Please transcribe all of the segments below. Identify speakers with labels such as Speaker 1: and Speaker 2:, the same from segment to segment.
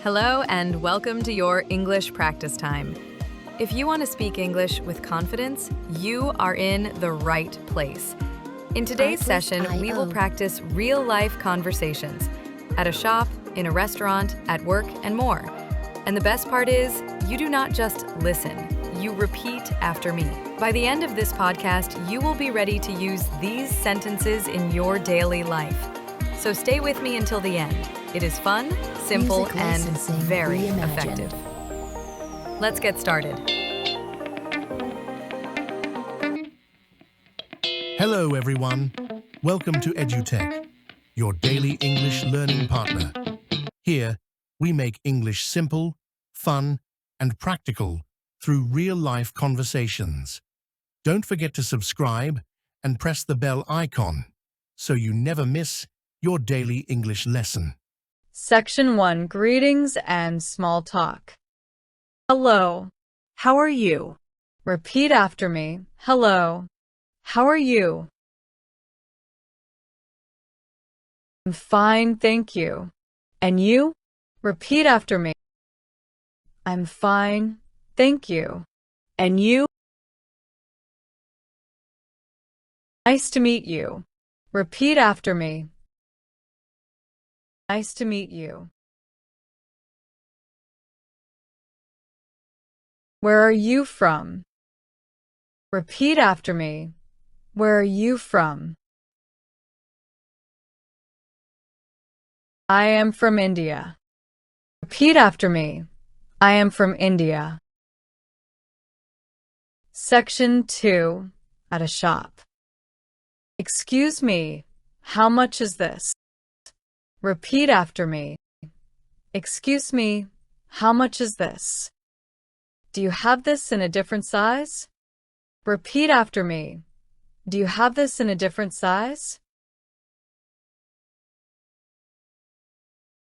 Speaker 1: Hello and welcome to your English practice time. If you want to speak English with confidence, you are in the right place. In today's session, we will practice real-life conversations at a shop, in a restaurant, at work, and more. And the best part is, you do not just listen, you repeat after me. By the end of this podcast, you will be ready to use these sentences in your daily life. So stay with me until the end. It is fun, simple, and very effective. Let's get started.
Speaker 2: Hello everyone, welcome to edutech, your daily English learning partner. Here, we make English simple, fun, and practical through real-life conversations. Don't forget to subscribe and press the bell icon so you never miss your daily English lesson.
Speaker 3: Section 1. Greetings and small talk. Hello. How are you? Repeat after me. Hello. How are you? I'm fine, thank you. And you? Repeat after me. I'm fine, thank you. And you? Nice to meet you. Repeat after me. Nice to meet you. Where are you from? Repeat after me. Where are you from? I am from India. Repeat after me. I am from India. Section 2. At a shop. Excuse me, how much is this? Repeat after me. Excuse me, how much is this? Do you have this in a different size? Repeat after me. Do you have this in a different size?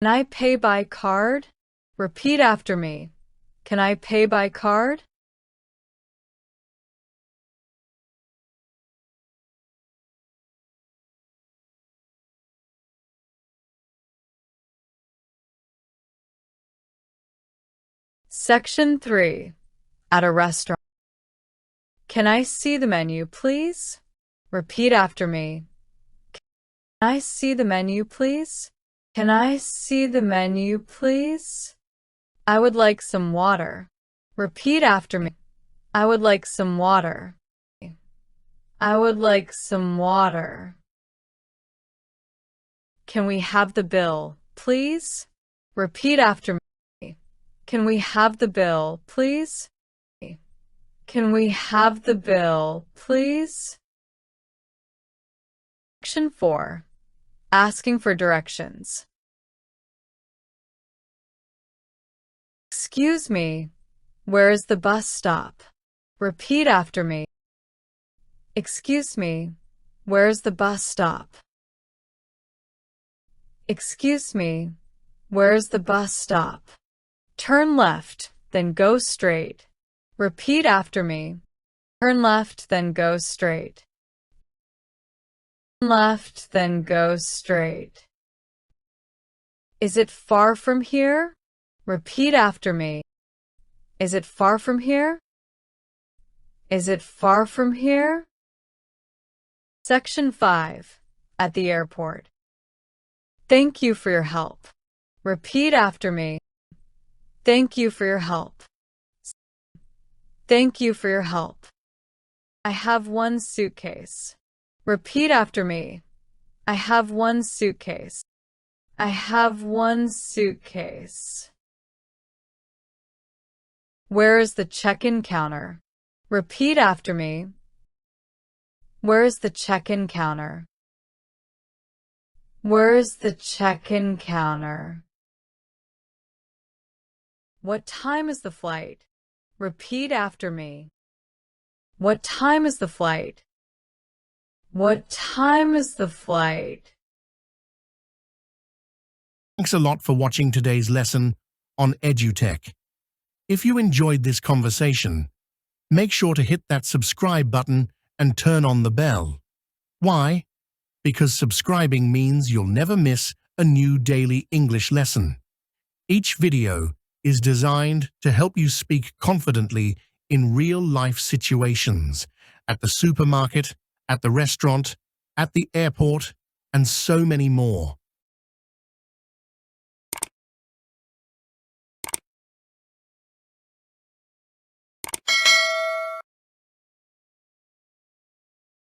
Speaker 3: Can I pay by card? Repeat after me. Can I pay by card? Section 3. At a restaurant. Can I see the menu, please? Repeat after me. Can I see the menu, please? Can I see the menu, please? I would like some water. Repeat after me. I would like some water. I would like some water. Can we have the bill, please? Repeat after me. Can we have the bill, please? Can we have the bill, please? Section 4. Asking for directions. Excuse me, where is the bus stop? Repeat after me. Excuse me, where is the bus stop? Excuse me, where is the bus stop? Turn left, then go straight. Repeat after me. Turn left, then go straight. Turn left, then go straight. Is it far from here? Repeat after me. Is it far from here? Is it far from here? Section 5. At the airport. Thank you for your help. Repeat after me. Thank you for your help. Thank you for your help. I have one suitcase. Repeat after me. I have one suitcase. I have one suitcase. Where is the check-in counter? Repeat after me. Where is the check-in counter? Where is the check-in counter? What time is the flight? Repeat after me. What time is the flight? What time is the flight?
Speaker 2: Thanks a lot for watching today's lesson on edutech. If you enjoyed this conversation, make sure to hit that subscribe button and turn on the bell. Why? Because subscribing means you'll never miss a new daily English lesson. Each video is designed to help you speak confidently in real-life situations, at the supermarket, at the restaurant, at the airport, and so many more.